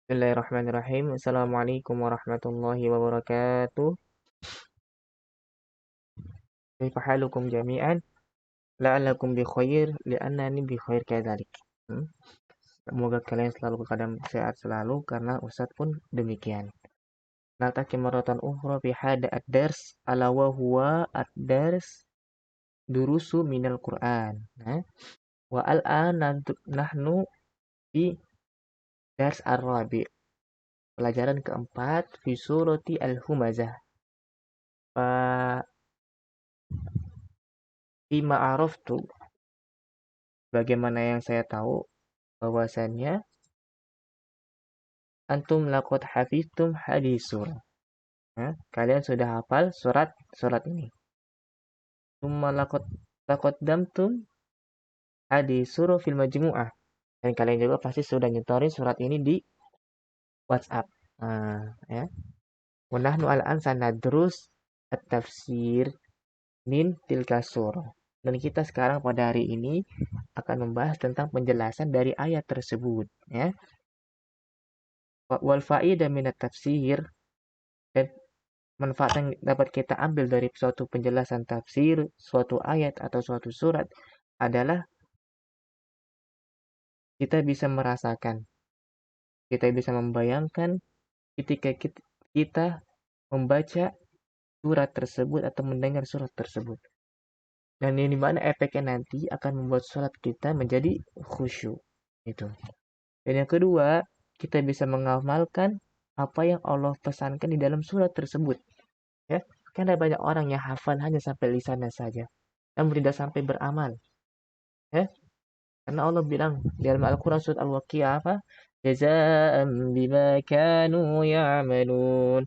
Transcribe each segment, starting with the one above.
Bismillahirrahmanirrahim. Assalamualaikum warahmatullahi wabarakatuh. Kaifa halukum jami'an? La'allakum bi khair, li'annani bi khair kadzalik. Semoga kalian selalu keadaan sehat selalu karena Ustadz pun demikian. Naltaqi marratan ukhra fi hada ad-dars ala wa huwa ad-dars durusu minal Qur'an. Wa al-an nahnu fi dars ar-rabi'. Pelajaran keempat fi surati al-Humazah. Fima araftu, bagaimana yang saya tahu bahwasannya antum laqad hafiztum hadis surah. Kalian sudah hafal surat ini. Tsumma laqad damtum hadis surah fil majmu'ah. Dan kalian juga pasti sudah nyetorin surat ini di WhatsApp. Ya. Wa nahnu al-an sanadrus at-tafsir min tilka surah. Dan kita sekarang pada hari ini akan membahas tentang penjelasan dari ayat tersebut, ya. Wal fa'idah minat tafsir, dan manfaat yang dapat kita ambil dari suatu penjelasan tafsir, suatu ayat atau suatu surat adalah kita bisa merasakan, kita bisa membayangkan ketika kita membaca surat tersebut atau mendengar surat tersebut. Dan yang dimana efeknya nanti akan membuat surat kita menjadi khusyuk. Itu. Dan yang kedua, kita bisa mengamalkan apa yang Allah pesankan di dalam surat tersebut. Ya, kan ada banyak orang yang hafal hanya sampai lisannya saja, namun tidak sampai beramal. Ya, karena Allah bilang di dalam Al-Quran surat Al-Waqiah apa? Jazaa'an bima kanu ya'malun.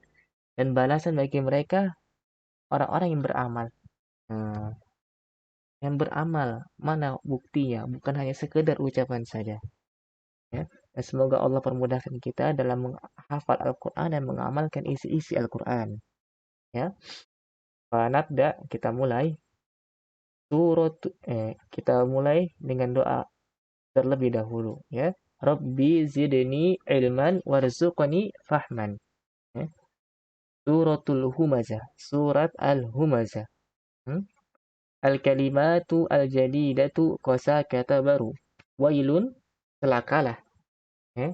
Dan balasan bagi mereka orang-orang yang beramal. Yang beramal, mana buktinya? Bukan hanya sekedar ucapan saja. Ya. Dan semoga Allah permudahkan kita dalam menghafal Al-Quran dan mengamalkan isi-isi Al-Quran. Ya. Nabda, kita mulai. Kita mulai dengan doa terlebih dahulu. Ya. Rabbi zidni ilman warzuqni fahman. Ya. Suratul Humazah. Surat Al-Humazah. Al-kalimatu al-jadidatu kosa kata baru. Wailun, celakalah. Ya.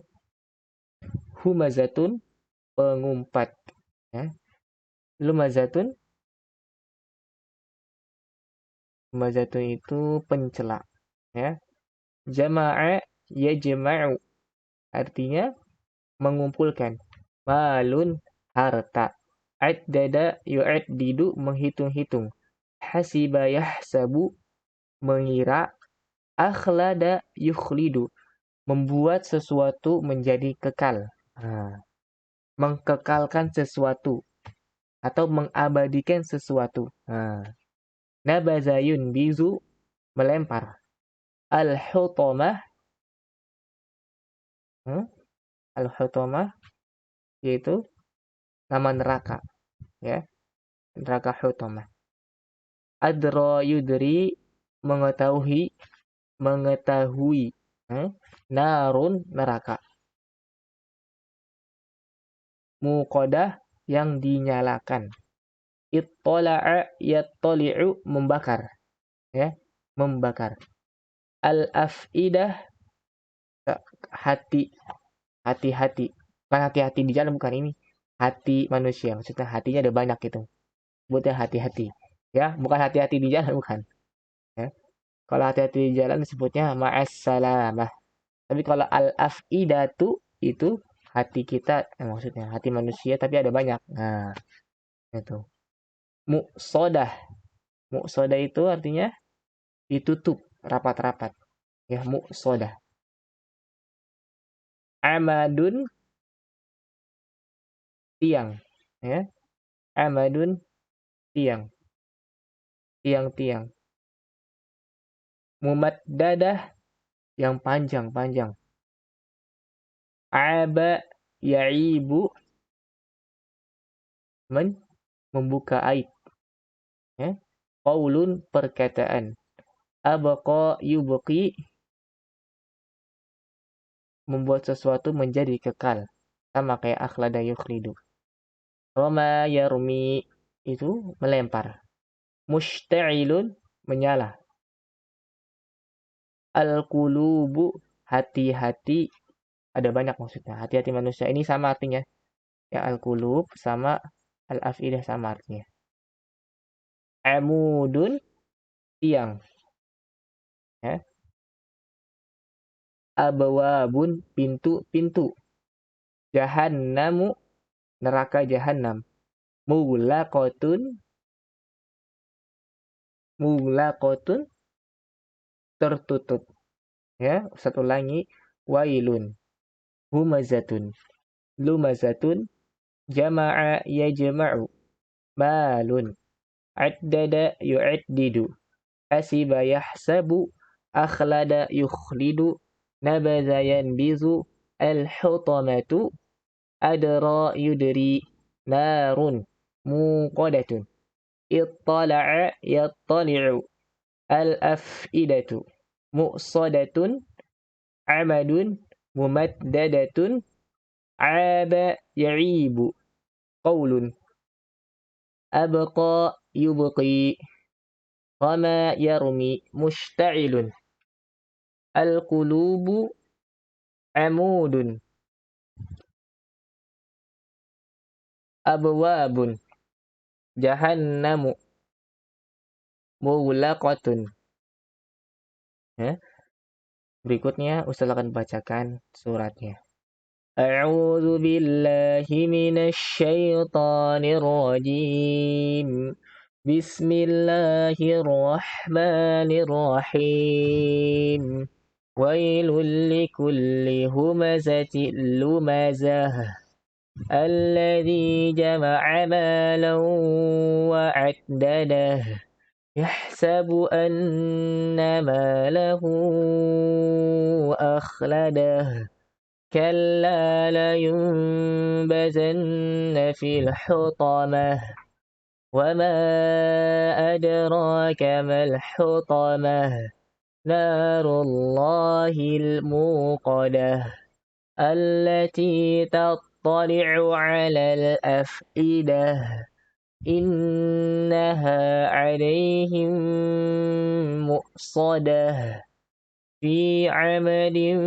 Humazatun, pengumpat. Ya. Lumazatun itu pencela. Ya. Jama'a yajma'u, artinya mengumpulkan. Malun, harta. Addada yu'addidu, menghitung-hitung. Hasiba yahsabu, mengira. Akhlada yukhlidu, membuat sesuatu menjadi kekal. Mengkekalkan sesuatu atau mengabadikan sesuatu. Nabaza yunbizu, melempar. Al-hutamah, al-hutamah yaitu nama neraka, ya. Neraka hutamah. Adra yudri, mengetahui. Narun, neraka. Muqadah, yang dinyalakan. Ittala'a yattali'u, membakar. Ya, membakar. Al-af'idah, hati. Bukan hati-hati di jalan, bukan ini. Hati manusia, maksudnya hatinya ada banyak gitu. Sebutnya hati-hati. Ya, bukan hati-hati di jalan, bukan. Ya. Kalau hati-hati di jalan disebutnya ma'assalamah. Tapi kalau al-af'idatu itu hati kita, maksudnya hati manusia tapi ada banyak. Nah, itu. Muqsodah. Muqsodah itu artinya ditutup rapat-rapat. Ya, muqsodah. Amadun, tiang. Ya. Amadun, tiang. Tiang-tiang. Mumaddadah, yang panjang-panjang. Aba ya'ibu, membuka aib. Ya. Qaulun, perkataan. Abqa yubqi, membuat sesuatu menjadi kekal. sama kayak akhlada yukhlidu. Rama yarmi itu melempar. Mushta'ilun menyala. Al-qulubu hati-hati, ada banyak maksudnya. Hati-hati manusia ini sama artinya. Ya al-qulub sama al-afidah sama artinya. Amudun tiang. Ya. Abawabun pintu-pintu. Jahannamu neraka jahannam. Mulaqatun tertutup. Ya, Ustaz ulangi. Wailun humazatun lumazatun jama'a yajma'u malun addada yu'addidu hasiba yahsabu akhlada yukhlidu nabadha yanbizu al-hutamatu adra yudri narun muqadatun ittala'a yattali'u al-af'idatu muqsadatun amadun mumaddadatun aba ya'ibu qawlun abqa yubqi rama yarmi mushta'ilun al-qulubu amudun abwabun jahannamu mulaqatun. Ya. Berikutnya Ustaz akan bacakan suratnya. A'udzu billahi minasy syaithanir rajim. Bismillahirrahmanirrahim. Wailul likulli humazatil lumazah. Alladzi jama'a malan wa 'addadah. Yahsabu anna malahu akhladah. Kalla layunbazanna fil hutamah. Wama adraka mal hutamah. Narullahil muqadah. Allati tattali'u 'alal af'idah. Innaha 'alaihim mu'sadah fi 'amadin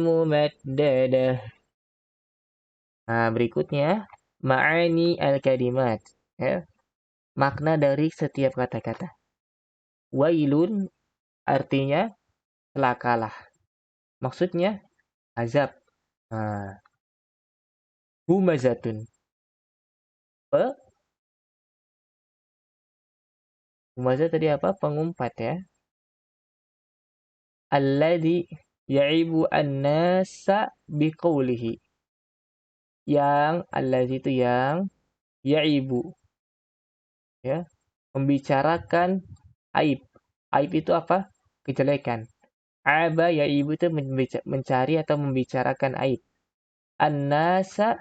mumaddadah. Nah, berikutnya ma'ani al-kalimat, ya. Makna dari setiap kata-kata. Wailun artinya celakalah. Maksudnya azab. Nah, humazatun. Humazah tadi apa? Pengumpat ya. Alladzi ya'ibu an-nasa biqaulihi. Yang alladzi itu yang ya'ibu. Ya, membicarakan aib. Aib itu apa? Kejelekan. Aba ya'ibu itu mencari atau membicarakan aib. An-nasa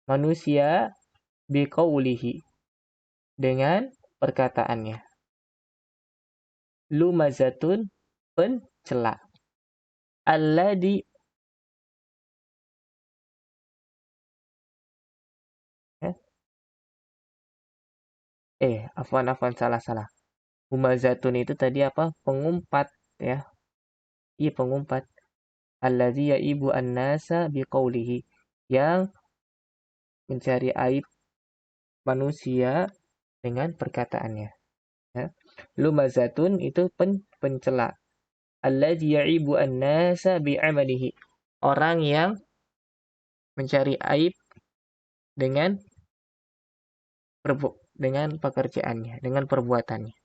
manusia biqaulihi dengan perkataannya. Lumazatun pencela. Alladzi afwan salah. Humazatun itu tadi apa? Pengumpat ya. Iya pengumpat. Alladzi yaibu an-nasa biqaulihi. Yang mencari aib manusia dengan perkataannya. Ya. Lumazatun itu pencela. Alladzi yaibu an-nasa bi'amalihi. Orang yang mencari aib dengan pekerjaannya, dengan perbuatannya.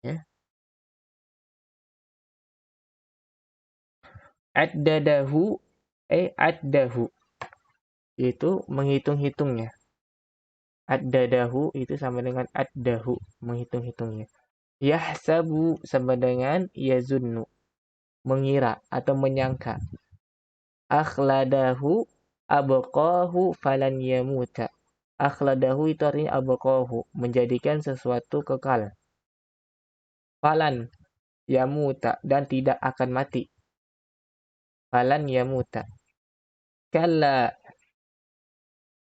Ya. Addahu itu menghitung-hitungnya. Addadahu itu sama dengan addahu, menghitung-hitungnya. Yahsabu sama dengan yazunnu, mengira atau menyangka. Akhladahu abqahu falan yamuta. Akhladahu itu artinya abqahu, menjadikan sesuatu kekal. Falan yamuta, dan tidak akan mati. Falan yamuta. kalla,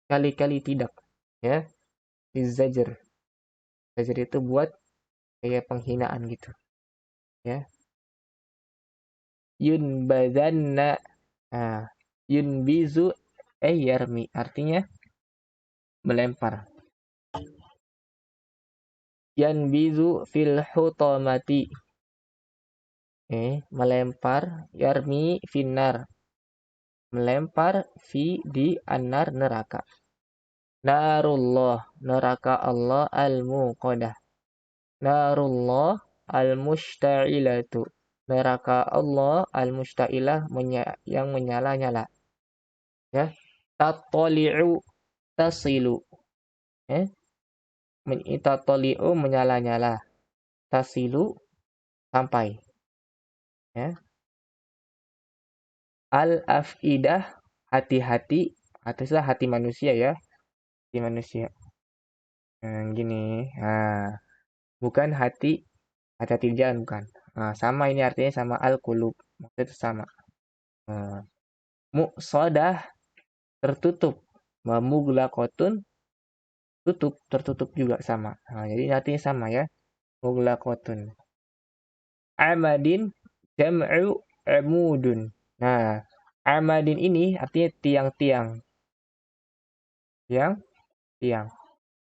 kali-kali tidak, ya. Zajr. Zajr itu buat kayak penghinaan gitu, ya. Yunbadanna. Nah, yunbizu yarmi artinya melempar. Yanbizu fil hutamati. Melempar, yarmi finnar, melempar fi di anar neraka. Narullah, neraka Allah al-muqadah. Narullah al-mushta'ilatu, neraka Allah al-mushta'ilah yang menyala-nyala. Ya. Tattali'u tasilu. Tattali'u menyala-nyala. Tasilu sampai. Ya. Al-afidah hati-hati, atau hati manusia ya. Hati manusia. Gini. Nah, bukan hati di jalan bukan. Nah, sama ini artinya sama al-qulub. Maksudnya itu sama. Muqsadah tertutup. Mughlaqatun tutup, tertutup juga sama. Nah, jadi artinya sama ya. Mughlaqatun. Amadin jam'u amudun. Nah, amadin ini artinya tiang-tiang. Tiang.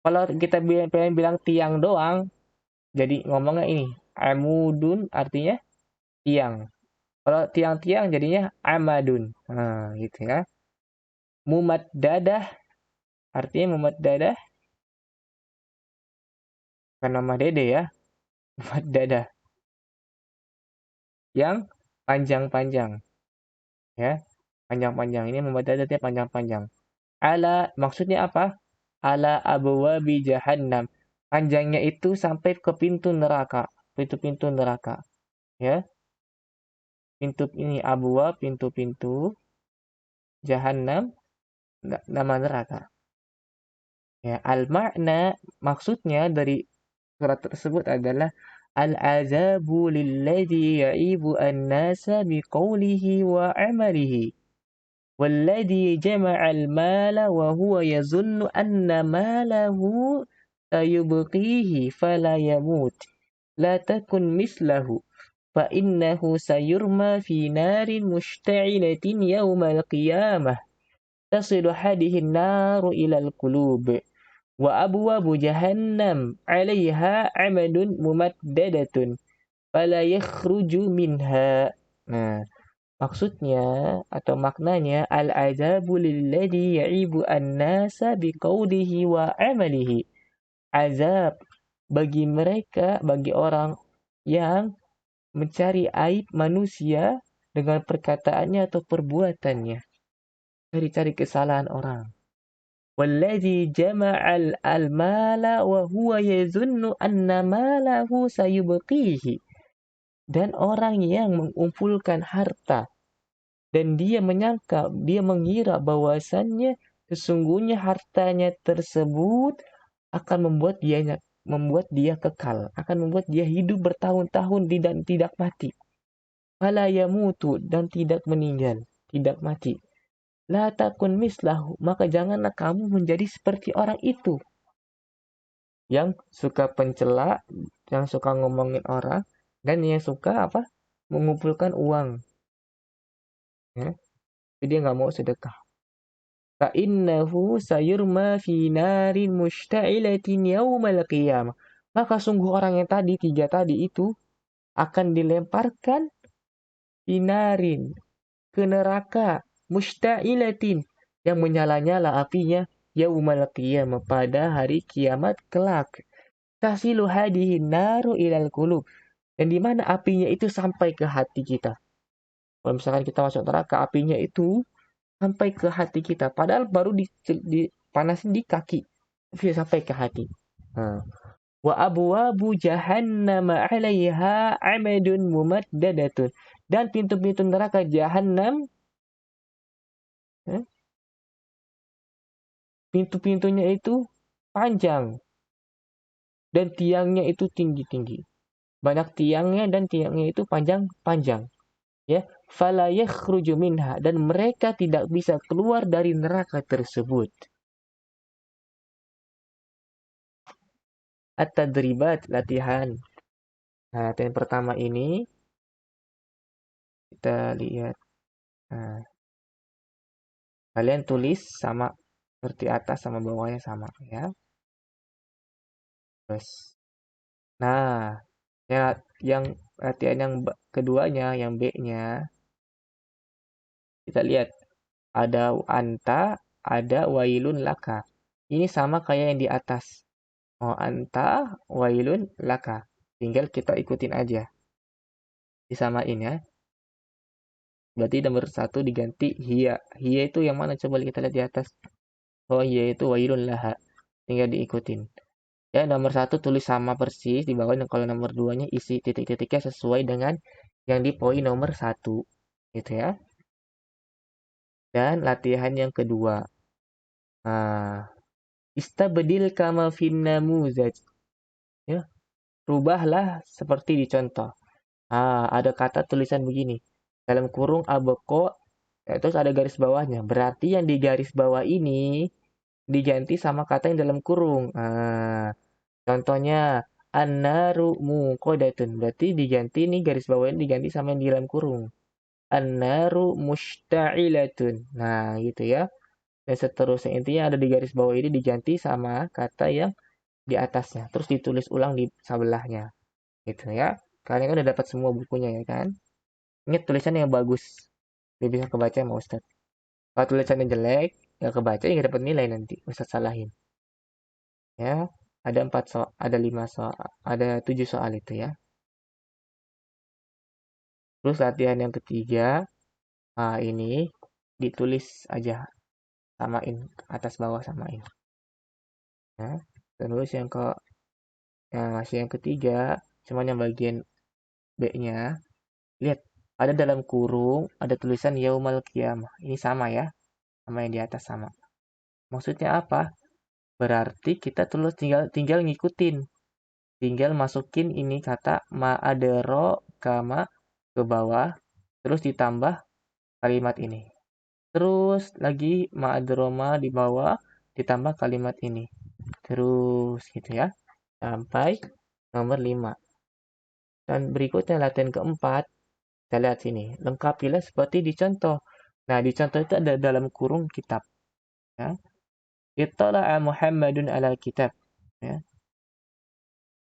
Kalau kita pengen bilang tiang doang, jadi ngomongnya ini. Amudun artinya tiang. Kalau tiang-tiang jadinya amadun. Nah, gitu ya. Mumaddadah artinya mumaddadah. Bukan nama dede ya. Mumaddadah. Yang panjang-panjang. Ya. Panjang-panjang. Ini mumaddadah artinya panjang-panjang. Ala maksudnya apa? Ala abwabi jahannam. Panjangnya itu sampai ke pintu neraka. Pintu-pintu neraka. Ya. Pintu ini abwa, pintu-pintu. Jahannam, nama neraka. Ya, al-ma'na maksudnya dari surat tersebut adalah al-azabu lilladhi ya'ibu an-nasa biqawlihi wa amalihi. Walladhi jama'al mala wa huwa yazunnu anna malahu sayubqihi fala yamut. La takun mislahu. فإنه سيرمى في نار مشتعلة يوم القيامة تصل هذه النار إلى القلوب وأبواب جهنم عليها عمد ممددة فلا يخرج منها. Nah, maksudnya atau maknanya al-azabu lilladhi ya'ibu an-nasa biqaulihi wa amalihi. Azab bagi mereka, bagi orang yang mencari aib manusia dengan perkataannya atau perbuatannya. Cari-cari kesalahan orang. Walladzi jama'al al-mala wa huwa yazunnu anna malahu sayubqihi. Dan orang yang mengumpulkan harta dan dia mengira bahwasannya sesungguhnya hartanya tersebut akan membuat dia kekal, akan membuat dia hidup bertahun-tahun dan tidak mati. Fala yamutu, dan tidak meninggal, tidak mati. La takun mislahu, maka janganlah kamu menjadi seperti orang itu yang suka pencela, yang suka ngomongin orang, dan yang suka mengumpulkan uang. Ya. Jadi dia nggak mau sedekah. Fa'innahu sayurma fi narin mushta'ilatin yawmal qiyamah. Maka sungguh orang yang tiga tadi itu akan dilemparkan finarin ke neraka mushta'ilatin yang menyala-nyala apinya yaumal qiyamah pada hari kiamat kelak. Tasilu hadihi naru ilal qulub, dan di mana apinya itu sampai ke hati kita. Kalau misalkan kita masuk neraka, apinya itu sampai ke hati kita, padahal baru dipanasin di kaki, bisa sampai ke hati. Wa abwabu jahannam 'alaiha 'amadun mumaddadatun, dan pintu-pintu neraka jahanam, pintu-pintunya itu panjang dan tiangnya itu tinggi-tinggi. Banyak tiangnya dan tiangnya itu panjang-panjang. Ya, fala yakhruju minha, dan mereka tidak bisa keluar dari neraka tersebut. At-tadribat, latihan. Nah, latihan pertama ini kita lihat. Nah, kalian tulis sama seperti atas sama bawahnya sama ya. Terus, nah, yang latihan yang keduanya, yang B-nya, kita lihat ada anta, ada wailun laka. Ini sama kayak yang di atas. Oh, anta wailun laka. Tinggal kita ikutin aja. Disamain ya. Berarti nomor satu diganti hiya. Hiya itu yang mana? Coba kita lihat di atas. Oh, hiya itu wailun laha. Tinggal diikutin. Ya, nomor satu tulis sama persis di bawah. Dan kalau nomor duanya isi titik-titiknya sesuai dengan yang di poin nomor satu. Gitu ya. Dan latihan yang kedua. Nah, istabdil kama fin namuzaj. Ya, rubahlah seperti di contoh. Ada kata tulisan begini. Dalam kurung abeko, ya, terus ada garis bawahnya. Berarti yang di garis bawah ini diganti sama kata yang dalam kurung. Contohnya annaru muqadatun. Berarti diganti nih garis bawahnya diganti sama yang di dalam kurung. Annaru mushta'ilatun. Nah, gitu ya. Dan seterusnya intinya ada di garis bawah ini diganti sama kata yang di atasnya. Terus ditulis ulang di sebelahnya. Gitu ya. Kalian kan udah dapat semua bukunya ya kan? Ingat tulisan yang bagus. Dia bisa kebaca sama Ustadz. Kalau tulisannya jelek, nggak kebaca, ya nggak dapat nilai nanti. Ustadz salahin. Ya, ada 4 soal, ada 5 soal, ada 7 soal itu ya. Terus latihan yang ketiga, ini ditulis aja, samain atas bawah samain. Ya. Terus yang masih yang ketiga, cuman yang bagian B-nya, lihat ada dalam kurung ada tulisan yaumal qiyamah. Ini sama ya, sama yang di atas sama. Maksudnya apa? Berarti kita terus tinggal ngikutin. Tinggal masukin ini kata ma'adero kama ke bawah. Terus ditambah kalimat ini. Terus lagi ma'adroma di bawah. Ditambah kalimat ini. Terus gitu ya. Sampai nomor 5. Dan berikutnya latihan keempat. Kita lihat sini. Lengkapilah seperti di contoh. Nah di contoh itu ada dalam kurung kitab. Ya. Ittala'a Muhammadun ala kitab. Ya.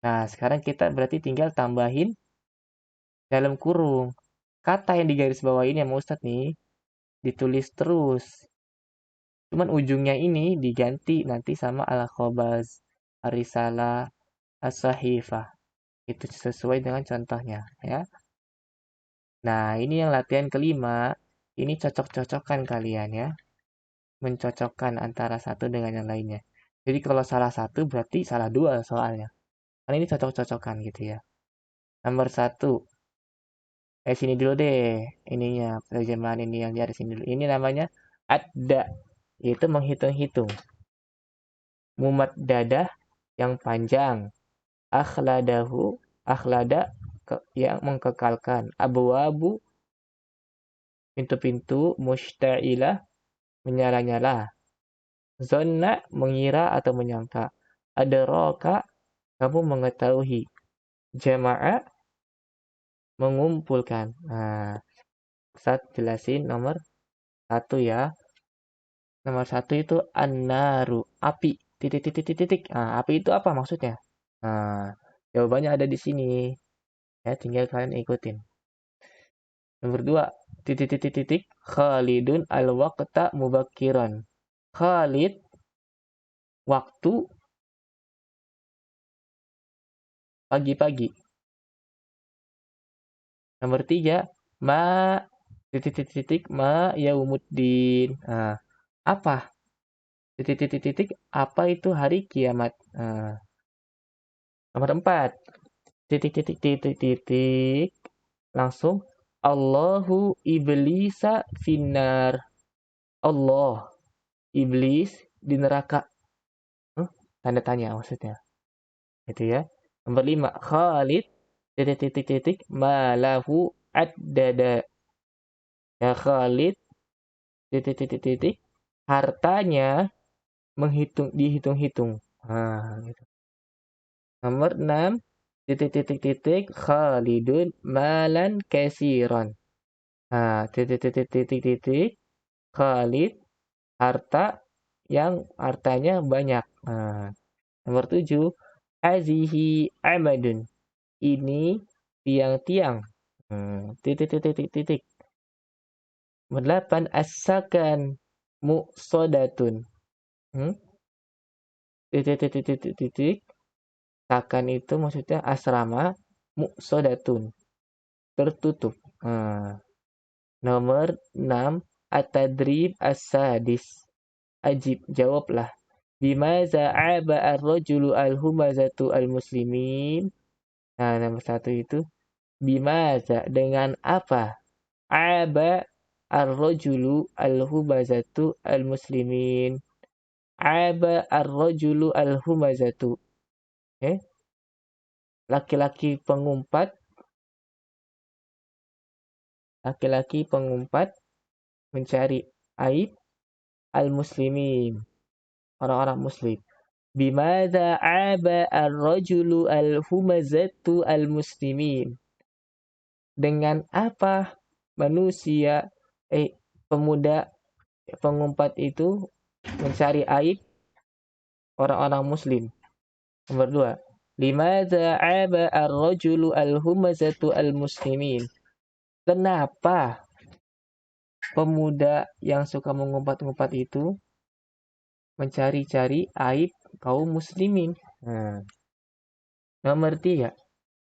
Nah, sekarang kita berarti tinggal tambahin dalam kurung. Kata yang di garis bawah ini sama Ustadz nih, ditulis terus. Cuman ujungnya ini diganti nanti sama al-khobaz, ar-risalah, as-sahifah. Itu sesuai dengan contohnya ya. Nah, ini yang latihan kelima. Ini cocok-cocokan kalian ya. Mencocokkan antara satu dengan yang lainnya. Jadi kalau salah satu berarti salah dua soalnya. Karena ini cocok-cocokan gitu ya. Nomor satu, sini dulu deh ininya, terjemahan ini yang di sini dulu. Ini namanya adda, yaitu menghitung-hitung. Mumat dadah yang panjang. Akhladahu, akhlada yang mengkekalkan. Abu-abu, pintu-pintu. Mushta'ilah, menyala-nyala. Zonna, mengira atau menyangka. Adraka, kamu mengetahui. Jama'a, mengumpulkan. Nah, Ustaz jelasin nomor satu ya. Nomor satu itu an-naru, api. Titik, titik, titik, titik. Nah, api itu apa maksudnya? Nah, jawabannya ada di sini. Ya, tinggal kalian ikutin. Nomor dua, titik, titik, titik. Khalidun al-waqta mubakiran. Khalid, waktu pagi-pagi. Nomor tiga, ma, titik, titik, titik, ma yaumuddin. Nah, apa? Titik, titik, titik, apa itu hari kiamat? Nah, nomor empat, titik, titik, titik, titik. Langsung Allahu iblisa finnar. Allah iblis di neraka. Tanda tanya maksudnya. Itu ya. Nomor 5 Khalid titik titik titik malahu addada. Ya Khalid, titik, hartanya dihitung-hitung. Nah, gitu. Nomor 6, titik, Khalidun malan kesiron. Nah, titik, Khalid, harta yang hartanya banyak. Nah, nomor 7, hazihi amadun. Ini tiang-tiang. Titik. Nomor 8, as-sakan muqsadatun. Hmm? Titik. Sakan itu maksudnya asrama muqsadatun. Tertutup. Nah, nomor 6, at-tadrib as-sadis. Ajib, jawablah. Bimaza aba ar-rajulu al-humazatu al-muslimin. Nah, nomor 1 itu. Bimaza, dengan apa? Aba ar-rajulu al-humazatu al-muslimin. Aba ar-rajulu al-humazatu. Eh? Laki-laki pengumpat mencari aib al-muslimin, orang-orang muslim. Bimada aba ar-rajulu al-humazatu al-muslimin. Dengan apa manusia pemuda pengumpat itu mencari aib orang-orang muslim. Nomor 2. Limadza aba ar-rajulu al-humazatu al-muslimin. Kenapa pemuda yang suka mengumpat-ngumpat itu mencari-cari aib kaum muslimin? Nomor 3.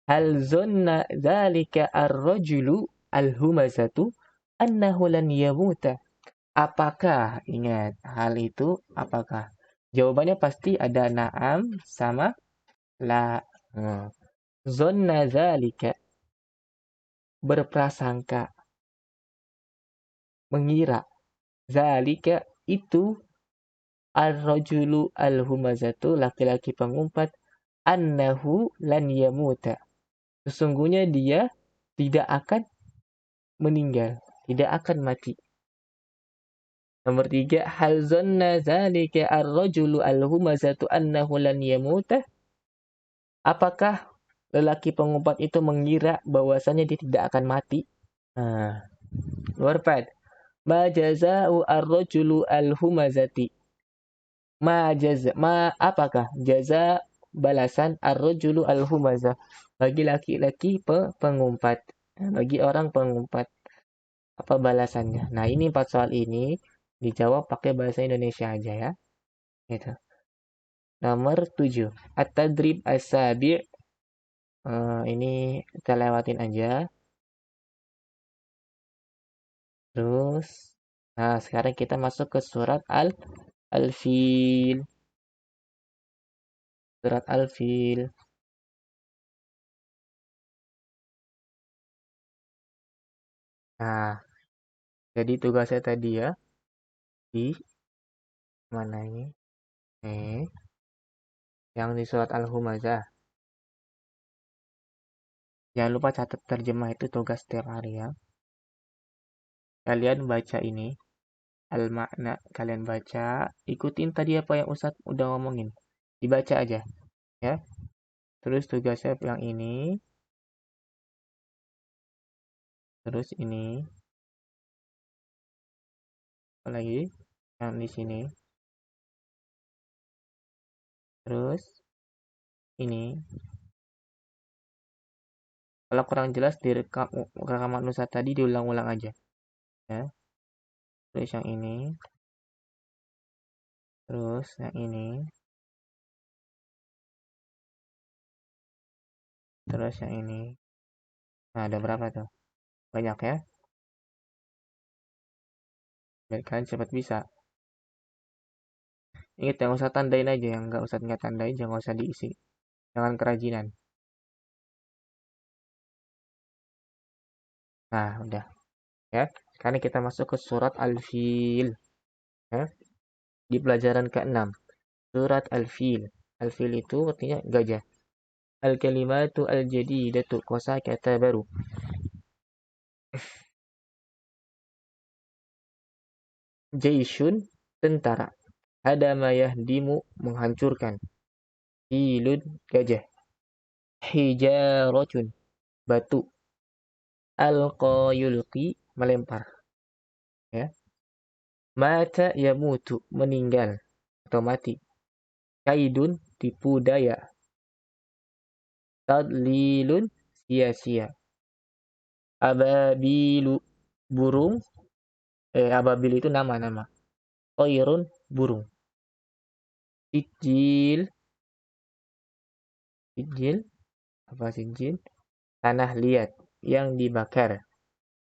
Hal zonna dzalika ar-rajulu al-humazatu annahu lan yamuta. Apakah, ingat, hal itu apakah? Jawabannya pasti ada na'am sama la. Zonna dzalika, berprasangka, mengira. Zalika itu ar-rajulu al-humazatu, laki-laki pengumpat, annahu lan yamuta. Sesungguhnya dia tidak akan meninggal, tidak akan mati. Nomor 3, hal zanna zalika ar-rajulu al-humazatu annahu lan yamuta. Apakah lelaki pengumpat itu mengira bahwasanya dia tidak akan mati? Nomor 4, ma jaza'u ar-rajulu al-humazati. Apakah jaza balasan ar-rajulu al-humazah bagi laki-laki pengumpat, bagi orang pengumpat, apa balasannya? Nah, ini 4 soal ini dijawab pakai bahasa Indonesia aja ya. Gitu. Nomor 7, at-tadrib as-sabi'. Ini kita lewatin aja. Terus, nah sekarang kita masuk ke surat Al-Fil. Surat Al-Fil. Nah, jadi tugasnya tadi ya, di mana ini? Yang di surat Al-Humazah. Jangan lupa catat terjemah, itu tugas setiap hari ya. Kalian baca ini, al-makna, kalian baca, ikutin tadi apa yang Ustadz udah ngomongin. Dibaca aja, ya. Terus tugasnya yang ini, terus ini, apa lagi? Yang di sini. Terus ini. Kalau kurang jelas direkam rekaman Ustadz tadi diulang-ulang aja, ya. Terus yang ini. Terus yang ini. Terus yang ini. Nah, ada berapa tuh? Banyak ya. Biar kalian cepat bisa. Ingat, yang usah tandain aja, yang nggak tandain jangan usah diisi. Jangan kerajinan. Nah, udah. Ya, sekarang kita masuk ke surat Al-Fil. Ya, di pelajaran ke-6. Surat Al-Fil. Al-Fil itu artinya gajah. Al-kalimatu al-jadidatu, kosakata baru. Jaishun, tentara. Hadama yahdimu, menghancurkan. Filun, gajah. Hijaratun, batu. Alqa yulqi, melempar. Ya. Mata yamutu, meninggal atau mati. Kaidun, tipu daya. Tadlilun, sia-sia. Ababilu, burung. Ababil itu nama-nama. Toirun, burung. Sijil, apa sijil? Tanah liat yang dibakar.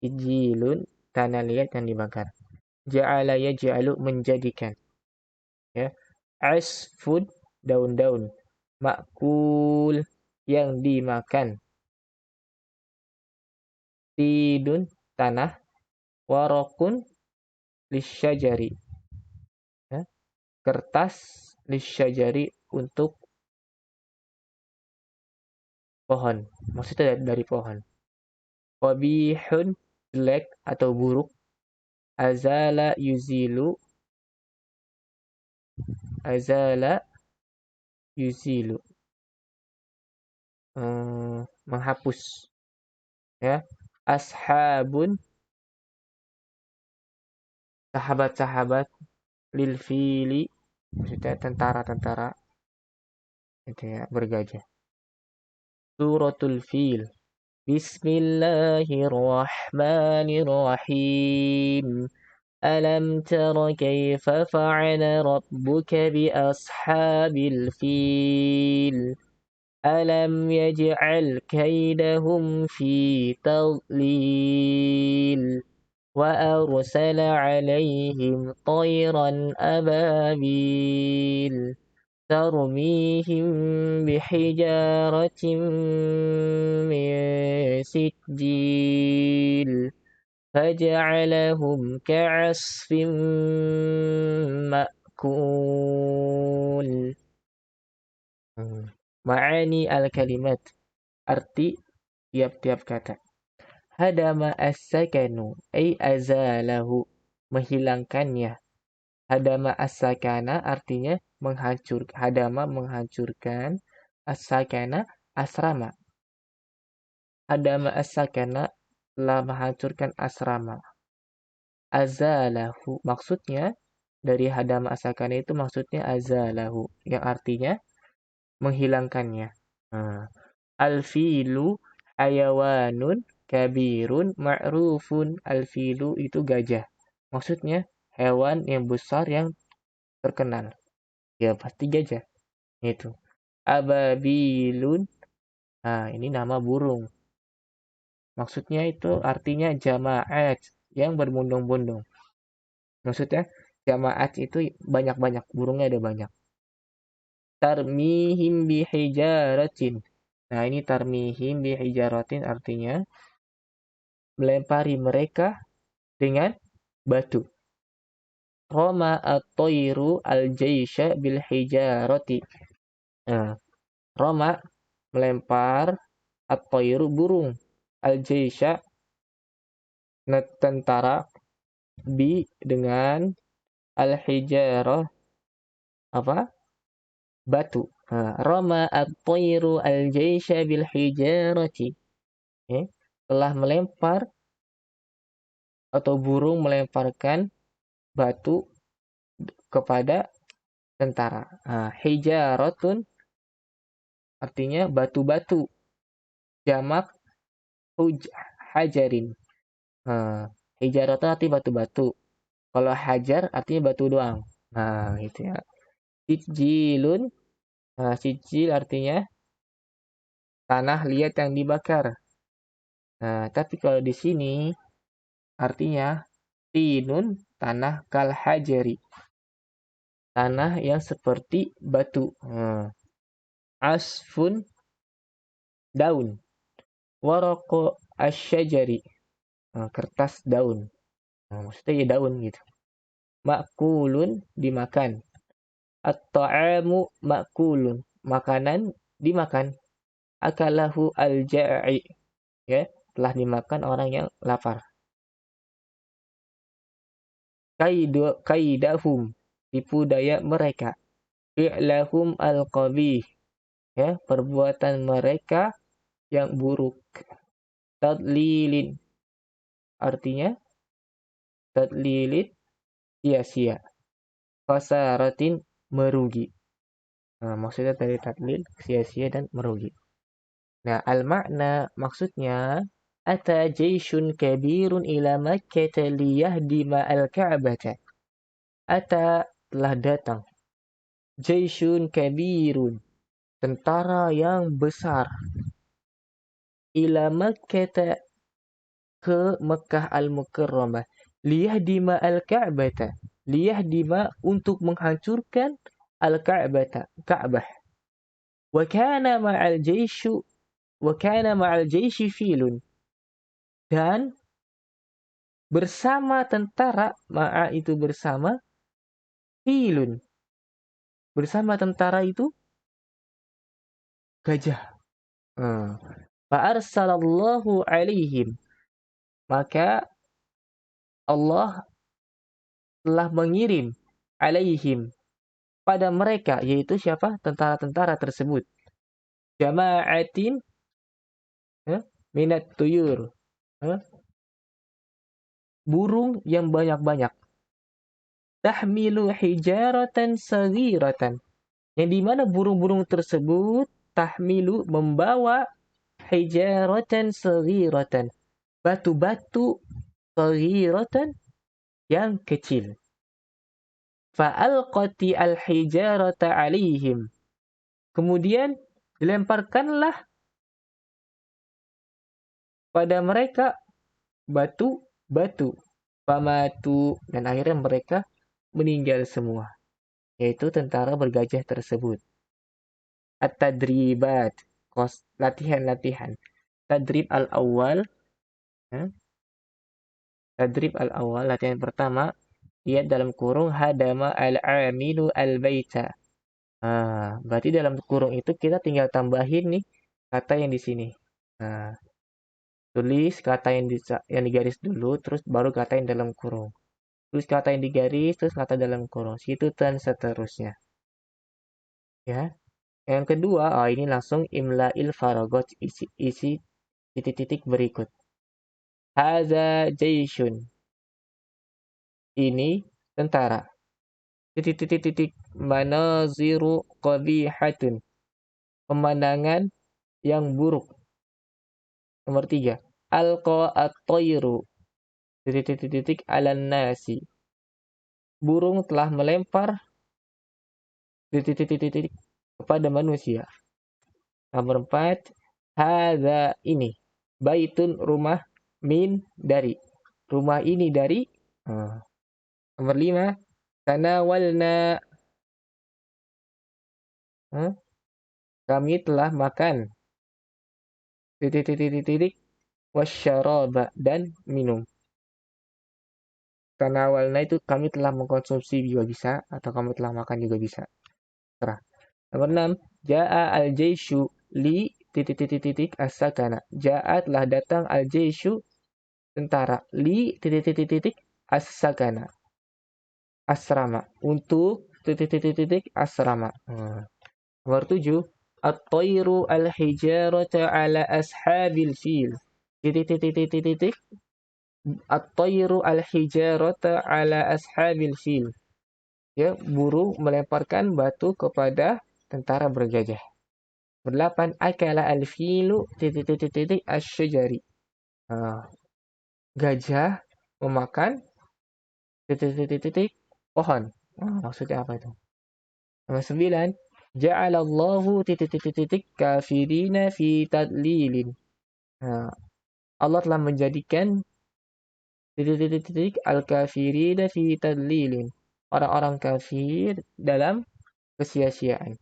Sijilun, tanah liat yang dibakar. Ja'ala yaj'alu, menjadikan. Ya. Asfun, daun-daun. Makul, yang dimakan. Tidun, tanah. Warokun, lisyajari. Ya. Kertas, lisyajari, untuk pohon. Maksudnya dari pohon. Wabihun, jelek atau buruk. Azala yuzilu, azala yuzilu, menghapus. Ya. Ashabun, sahabat-sahabat. Lil fili, maksudnya tentara-tentara itu ya, bergajah. Suratul fil. Bismillahirrahmanirrahim. Alam tara kaifa fa'ala rabbuka bi ashabil fil. Alam yaj'al kaidahum fi tadlil. وأرسل عليهم طيرا أبابيل ترميهم بحجارة من سجيل فجعلهم كعصف مأكول. Ma'ani al-kalimat, arti tiap-tiap kata. Hadama as-sakanu, ay azalahu, menghilangkannya. Hadama as-sakana artinya menghancurkan. Hadama, menghancurkan. As-sakana, asrama. Hadama as-sakana, telah menghancurkan asrama. Azalahu, maksudnya dari hadama as-sakana itu maksudnya azalahu, yang artinya menghilangkannya. Al-filu hayawanun kabirun ma'rufun. Al-filu itu gajah. Maksudnya hewan yang besar yang terkenal. Ya pasti gajah. Itu. Ababilun. Nah, ini nama burung. Maksudnya itu artinya jama'at, yang berbondong-bondong. Maksudnya jama'at itu banyak-banyak. Burungnya ada banyak. Tarmihim bihijaratin. Nah, ini tarmihim bihijaratin artinya melempari mereka dengan batu. Roma at-toiru al-jaisha bil hijarati. Nah, Roma, melempar, at-toiru, burung, al-jaisha, tentara, bi, dengan, al-hijarah, apa? Batu. Roma at-toiru al-jaisha bil hijarati. Telah melempar atau burung melemparkan batu kepada tentara. Hijaratun artinya batu-batu. Jamak hajarin. Hijaratun artinya batu-batu. Kalau hajar artinya batu doang. Nah, gitu ya. Sijilun. Sijil artinya tanah liat yang dibakar. Nah, tapi kalau di sini artinya tinun, tanah kal hajari. Tanah yang seperti batu. Asfun, daun. Waroko asyajari, kertas daun. Maksudnya ya daun gitu. Makulun, dimakan. At-ta'amu makulun, makanan dimakan. Akalahu al-ja'i, ya, telah dimakan orang yang lapar. kaidahum, tipu daya mereka. Fi'lahum al-qabih, ya, perbuatan mereka yang buruk. Tadlilin, artinya tadlilin, sia-sia. Khasaratin, merugi. Nah, maksudnya dari tadlil, sia-sia dan merugi. Nah, al-makna maksudnya ata jayshun kabirun ila Makkah liyahdima al-Ka'bata. Ata, telah datang. Jayshun kabirun, tentara yang besar. Ila Makkah, ke Mekah al-Mukarramah. Liyahdima al-Ka'bata. Liyahdima, untuk menghancurkan al-Ka'bata, Ka'bah. Wa kana ma'al jayshu Wakana ma'al jayshi filun. Dan bersama tentara, ma'a itu bersama, filun. Bersama tentara itu gajah. Fa'arsalallahu alaihim. Maka Allah telah mengirim alaihim, pada mereka, yaitu siapa? Tentara-tentara tersebut. Jama'atin, minat tuyur. Burung yang banyak-banyak. Tahmilu hijaratan saghiratan. Yang dimana burung-burung tersebut tahmilu, membawa, hijaratan saghiratan, batu-batu, saghiratan, yang kecil. Fa'alqati al-hijarata alaihim. Kemudian dilemparkanlah pada mereka batu-batu. Famatu, dan akhirnya mereka meninggal semua. Yaitu tentara bergajah tersebut. At-tadribat, latihan-latihan. Tadrib al-awwal. Tadrib al-awwal, latihan pertama. Lihat dalam kurung hadama al-amilu al-baita. Berarti dalam kurung itu kita tinggal tambahin nih kata yang di sini. Tulis kata yang digaris dulu, terus baru kata yang dalam kurung. Tulis kata yang digaris, terus kata dalam kurung. Situ dan seterusnya. Ya. Yang kedua, ini langsung imla'il faragot, isi titik-titik berikut. Haza jayshun. Ini tentara. Titik-titik manaziru qabihatun. Pemandangan yang buruk. Nomor 3. Alqa at-tayru. Titik-titik alan nasi. Burung telah melempar titik-titik kepada manusia. Nomor 4. Hadza, ini. Baitun, rumah, min, dari. Rumah ini dari. Nomor 5. Tanawalna. Kami telah makan. Titik-titik. Wasyaraba, dan minum. Tanawalna itu kami telah mengkonsumsi juga bisa, atau kami telah makan juga bisa. Terah. Nomor 6. Ja'a al-jayshu li titik-titik as-sakana. Ja'a, telah datang, al-jayshu, tentara, li titik-titik as-sakana, asrama, untuk titik-titik asrama. Nomor 7. At-tayru al-hijarata ala ashabil fil. Titik-titik at-tayru al-hijarata ala ashabil fil. Ya, burung melemparkan batu kepada tentara bergajah. Berdelapan, akala al-filu titik-titik asyajari. Gajah memakan titik-titik pohon. Maksudnya apa itu? Nomor 9, ja'alallahu titik-titik kafirina fi tadlilin. Allah telah menjadikan titik-titik al-kafirina fi tadlilin. Orang-orang kafir dalam kesia-siaan.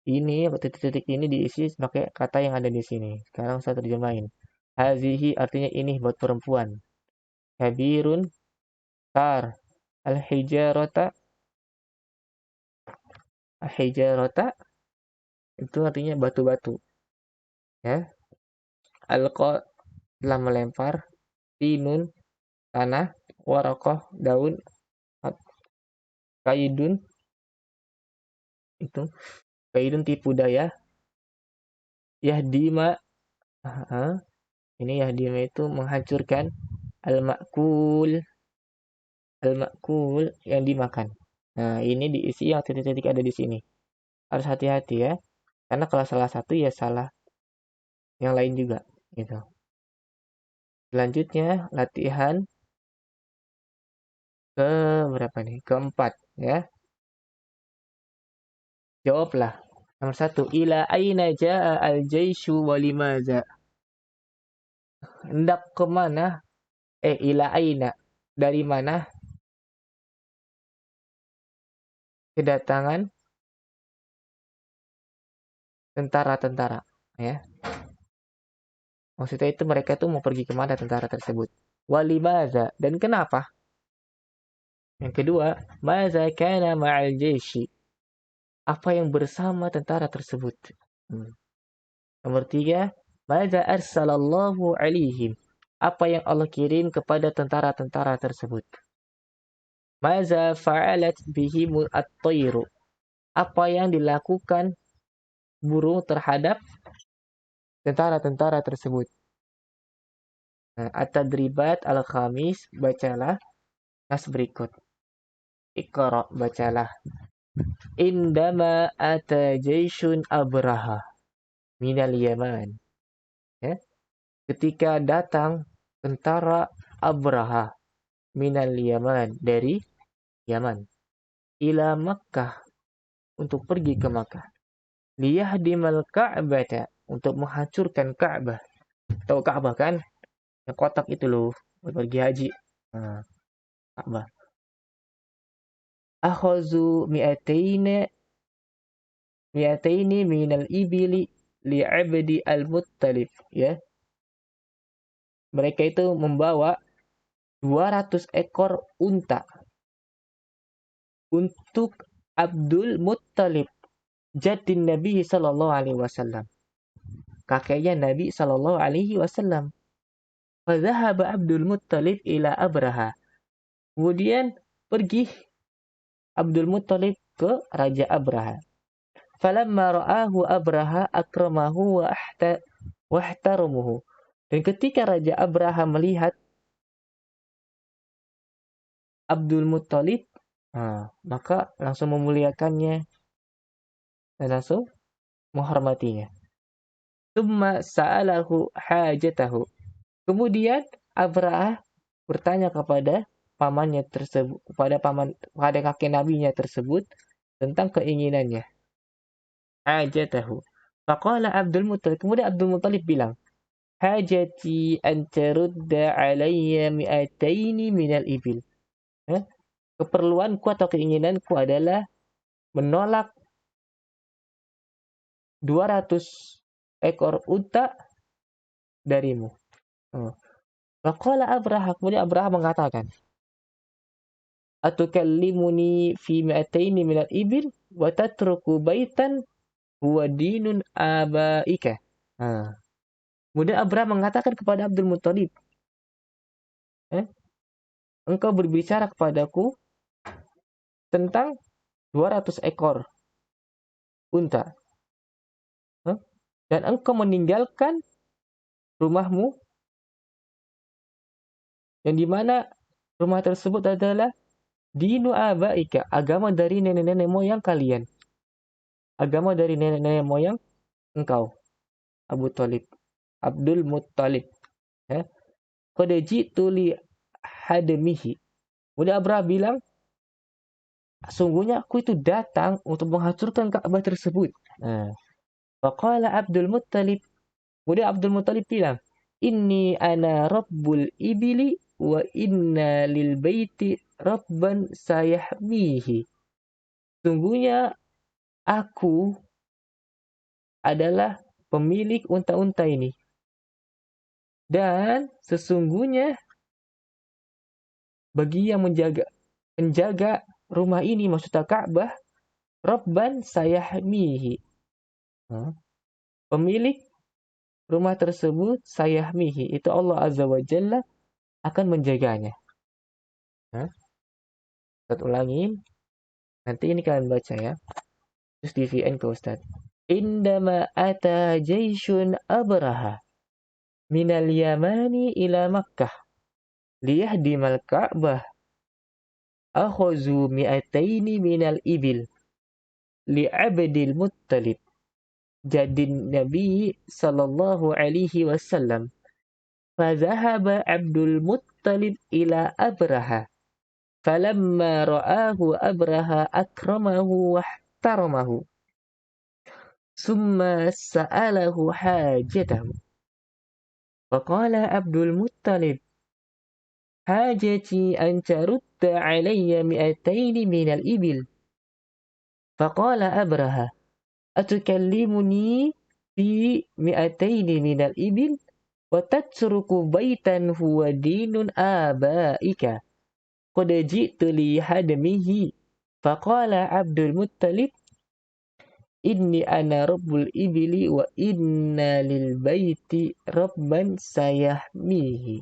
Ini titik-titik ini diisi pakai kata yang ada di sini. Sekarang saya terjemahin. Hazihi artinya ini buat perempuan. Habirun, tar. Al-hijarata itu artinya batu-batu. Ya. Alqa, telah melempar. Tinun, tanah, warakoh, daun, kaidun, itu, kaidun tipu daya, yahdima, ini yahdima itu menghancurkan, al-ma'kul, al-ma'kul yang dimakan. Nah, ini diisi yang titik-titik ada di sini. Harus hati-hati ya, karena kalau salah satu ya salah yang lain juga, gitu. Selanjutnya, latihan ke berapa nih? Keempat, ya. Jawablah. Nomor 1, ila aina ja'a al-jaishu wa limaza? Hendak ke mana? Ila aina. Dari mana kedatangan tentara-tentara, ya. Maksudnya itu mereka tuh mau pergi kemana tentara tersebut. Walimaza, dan kenapa? Yang kedua, maza kana ma'al jaishi? Apa yang bersama tentara tersebut? Nomor 3, maza arsalallahu alaihim? Apa yang Allah kirim kepada tentara-tentara tersebut? Maza fa'alat bihimul at-tayru? Apa yang dilakukan burung terhadap tentara-tentara tersebut? At-tadribat al-khamis, bacalah nas berikut. Iqra, bacalah. Indama ata jaishun abraha minal Yaman. Ya. Ketika datang tentara Abraha minal Yaman, dari Yaman, ila Makkah, untuk pergi ke Makkah. Liyahdimal Ka'bata, untuk menghancurkan Ka'bah. Tahu Ka'bah kan? Yang kotak itu loh, buat pergi haji. Nah, Ka'bah. Akhazu mi'ataini minal ibili li'abdi al-muttalib, ya. Mereka itu membawa 200 ekor unta untuk Abdul Muttalib, jadin Nabi Sallallahu Alaihi Wasallam, kakeknya Nabi Sallallahu Alaihi Wasallam. Fadhahaba Abdul Muttalib ila Abraha. Kemudian pergi Abdul Muttalib ke Raja Abraha. Falamma ra'ahu Abraha akramahu wa ahtarumuhu. Dan ketika Raja Abraha melihat Abdul Muttalib, maka langsung memuliakannya dan langsung menghormatinya. Tsumma sa'alahu hajatahu. Kemudian Abraha bertanya kepada pamannya tersebut, kepada kakek nabinya tersebut tentang keinginannya. Hajatahu. Faqala Abdul Muttalib. Kemudian Abdul Muttalib bilang, hajati an tarudda alayya mi'ataini minal ibil. Keperluanku atau keinginanku adalah menolak 200 ekor unta darimu. Faqala Abraha, kemudian Abraha mengatakan, atukallimuni fi mi'ataini minal ibil wa tatruku baitan huwa dinun abaika. Kemudian Abraha mengatakan kepada Abdul Muttalib, engkau berbicara kepadaku tentang 200 ekor unta, dan engkau meninggalkan rumahmu, yang dimana rumah tersebut adalah dinu abaika, agama dari nenek-nenek moyang kalian, agama dari nenek-nenek moyang engkau, Abdul Muttalib. Qad ji'tu li hadmihi. Kemudian Abraha bilang, sungguhnya aku itu datang untuk menghancurkan Ka'bah tersebut. Faqala Abdul Muttalib. Kemudian Abdul Muttalib bilang, inni ana rabbul ibili wa inna lil baiti rabban sayahmihi. Sungguhnya aku adalah pemilik unta-unta ini. Dan sesungguhnya bagi yang menjaga rumah ini, maksudnya Ka'bah, rabban sayahmihi. Pemilik rumah tersebut sayahmihi, itu Allah Azza wa Jalla akan menjaganya. Hah? Ustaz ulangin. Nanti ini kalian baca ya. Terus di VN ke Ustaz. Indama ata jaisyun abraha minal yamani ila Makkah liyahdimal Ka'bah akhazu mi'ataini minal ibil li'abdil muttalib jadin Nabi sallallahu alaihi wasallam fadhahaba Abdul Muttalib ila Abraha falamma ra'ahu Abraha akramahu wahtaramahu summa sa'alahu hajatahu faqala Abdul Muttalib hajati an tarudda alayya mi'ataini minal ibil faqala Abraha atukallimuni fi mi'ataini minal ibil wa tatruku baitan huwa dinun abaika qad ji'tu li hadmihi faqala Abdul Muttalib inni ana rabbul ibili wa inna lil baiti rabban sayahmihi.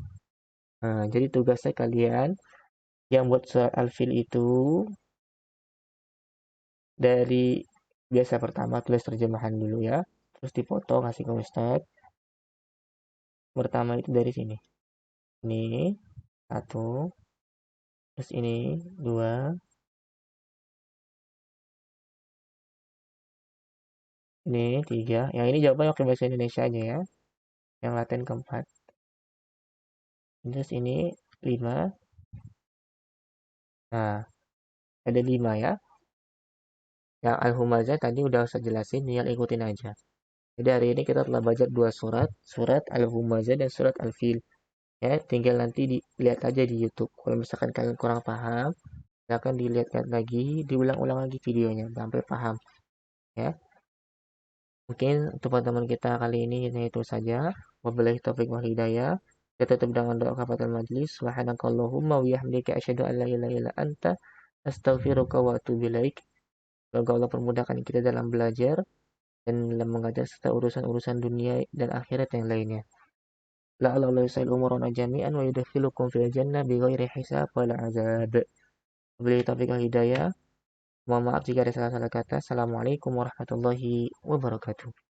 Nah, jadi tugasnya kalian yang buat surat Al-Fil itu dari biasa pertama tulis terjemahan dulu ya, terus dipoto kasih ke Ustadz. Pertama itu dari sini. Ini satu, terus ini dua, ini tiga. Yang ini jawabannya pakai bahasa Indonesia aja ya. Yang Latin keempat. Terus ini lima. Nah, ada lima ya. Yang Al-Humazah tadi udah saya jelasin, tinggal ikutin aja. Jadi hari ini kita telah baca dua surat, surat Al-Humazah dan surat Al-Fil. Ya, tinggal nanti dilihat aja di YouTube. Kalau misalkan kalian kurang paham, silakan dilihat lagi, diulang-ulang lagi videonya sampai paham. Ya, mungkin untuk teman kita kali ini hanya itu saja. Wabillahi taufiq wal hidayah. Kita tutup dengan doa kafatul majlis. Subhanakallahumma wa bihamdika asyhadu an la ilaha illa anta astaghfiruka wa atubu ilaik. Semoga Allah permudahkan kita dalam belajar dan dalam mengajar serta urusan-urusan dunia dan akhirat yang lainnya. La'alla yusail umurana jami'an wa yudkhilukum fil jannah bighairi hisab wala azab. Wabillahi taufiq wal hidayah. Mohon maaf jika ada salah-salah kata. Assalamualaikum warahmatullahi wabarakatuh.